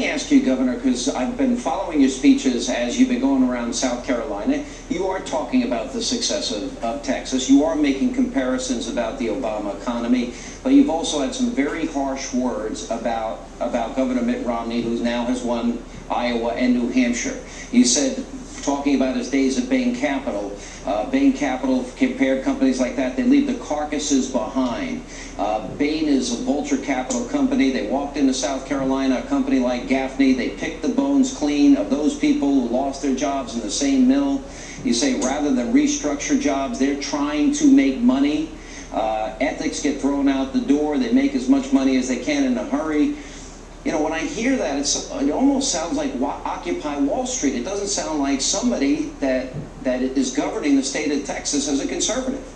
me ask you, Governor, because I've been following your speeches as you've been going around South Carolina. You are talking about the success of Texas. You are making comparisons about the Obama economy, but you've also had some very harsh words about Governor Mitt Romney, who now has won Iowa and New Hampshire. You said, talking about his days at Bain Capital, compared companies like that, they leave the carcasses behind. Bain is a vulture capital company. They walked into South Carolina, a company like Gaffney. They picked the bones clean of those people who lost their jobs in the same mill. You say rather than restructure jobs, they're trying to make money. Ethics get thrown out the door. They make as much money as they can in a hurry. You know, when I hear that, it almost sounds like Occupy Wall Street. It doesn't sound like somebody that is governing the state of Texas as a conservative.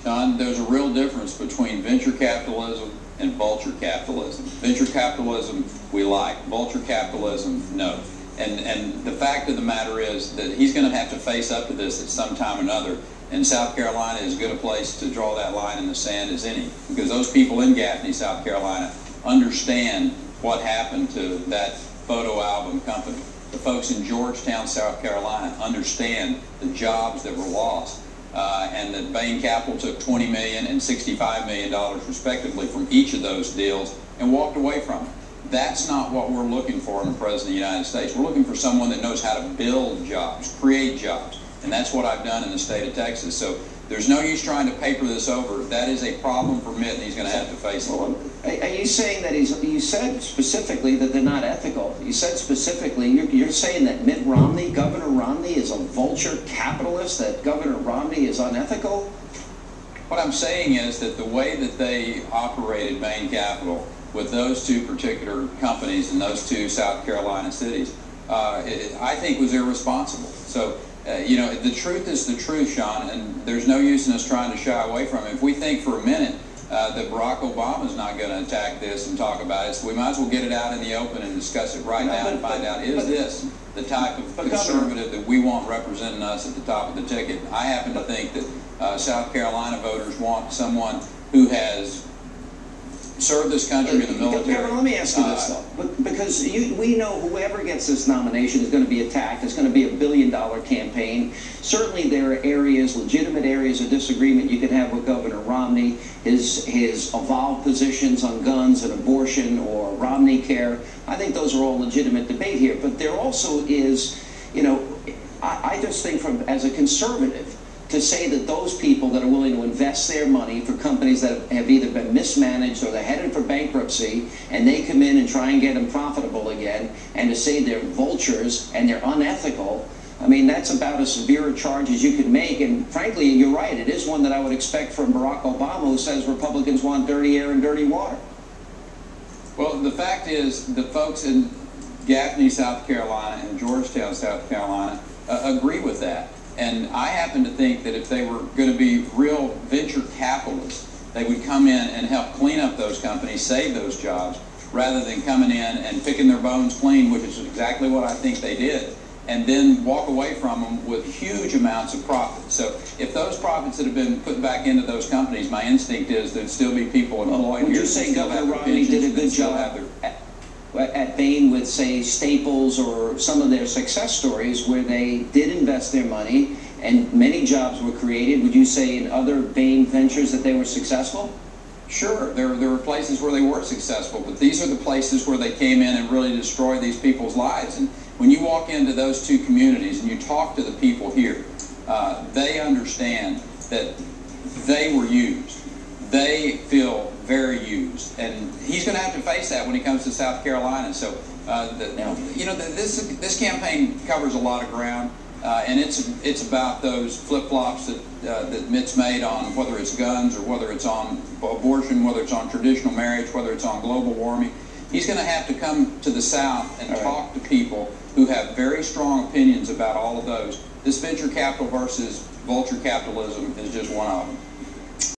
John, there's a real difference between venture capitalism and vulture capitalism. Venture capitalism we like, vulture capitalism no. And the fact of the matter is that he's going to have to face up to this at some time or another. And South Carolina is as good a place to draw that line in the sand as any, because those people in Gaffney, South Carolina, understand what happened to that photo album company. The folks in Georgetown, South Carolina, understand the jobs that were lost, and that Bain Capital took $20 million and $65 million respectively from each of those deals and walked away from it. That's not what we're looking for in the President of the United States. We're looking for someone that knows how to build jobs, create jobs, and that's what I've done in the state of Texas. So there's no use trying to paper this over. That is a problem for Mitt, and he's going to have to face it. Well, are you saying that you said specifically that they're not ethical? You said specifically, you're saying that Mitt Romney, Governor Romney, is a vulture capitalist, that Governor Romney is unethical? What I'm saying is that the way that they operated Bain Capital with those two particular companies in those two South Carolina cities, I think was irresponsible. So, you know, the truth is the truth, Sean, and there's no use in us trying to shy away from it. If we think for a minute that Barack Obama's not going to attack this and talk about it, so we might as well get it out in the open and discuss it right now and find out, is this the type of conservative that we want representing us at the top of the ticket? I happen to think that South Carolina voters want someone who has served this country in the military. Kevin, let me ask you this, though. Because we know whoever gets this nomination is going to be attacked. It's going to be a billion-dollar campaign. Certainly there are areas, legitimate areas of disagreement you can have with Governor Romney, his evolved positions on guns and abortion or Romney care. I think those are all legitimate debate here. But there also is, you know, I just think as a conservative, to say that those people that are willing to invest their money for companies that have either been mismanaged or they're headed for bankruptcy, and they come in and try and get them profitable again, and to say they're vultures and they're unethical, I mean, that's about as severe a charge as you could make. And frankly, you're right, it is one that I would expect from Barack Obama, who says Republicans want dirty air and dirty water. Well, the fact is, the folks in Gaffney, South Carolina, and Georgetown, South Carolina, agree with that. And I happen to think that if they were going to be real venture capitalists, they would come in and help clean up those companies, save those jobs, rather than coming in and picking their bones clean, which is exactly what I think they did, and then walk away from them with huge amounts of profit. So if those profits that have been put back into those companies, my instinct is there'd still be people employed. Would you say Governor Romney did a good job at Bain with, say, Staples or some of their success stories where they did invest their money and many jobs were created? Would you say in other Bain ventures that they were successful? Sure, there were places where they were successful, but these are the places where they came in and really destroyed these people's lives. And when you walk into those two communities and you talk to the people here, they understand that they were used. They feel very used, and he's going to have to face that when he comes to South Carolina. So, you know, this campaign covers a lot of ground, and it's about those flip-flops that Mitt's made on whether it's guns or whether it's on abortion, whether it's on traditional marriage, whether it's on global warming. He's going to have to come to the South and talk to people who have very strong opinions about all of those. This venture capital versus vulture capitalism is just one of them.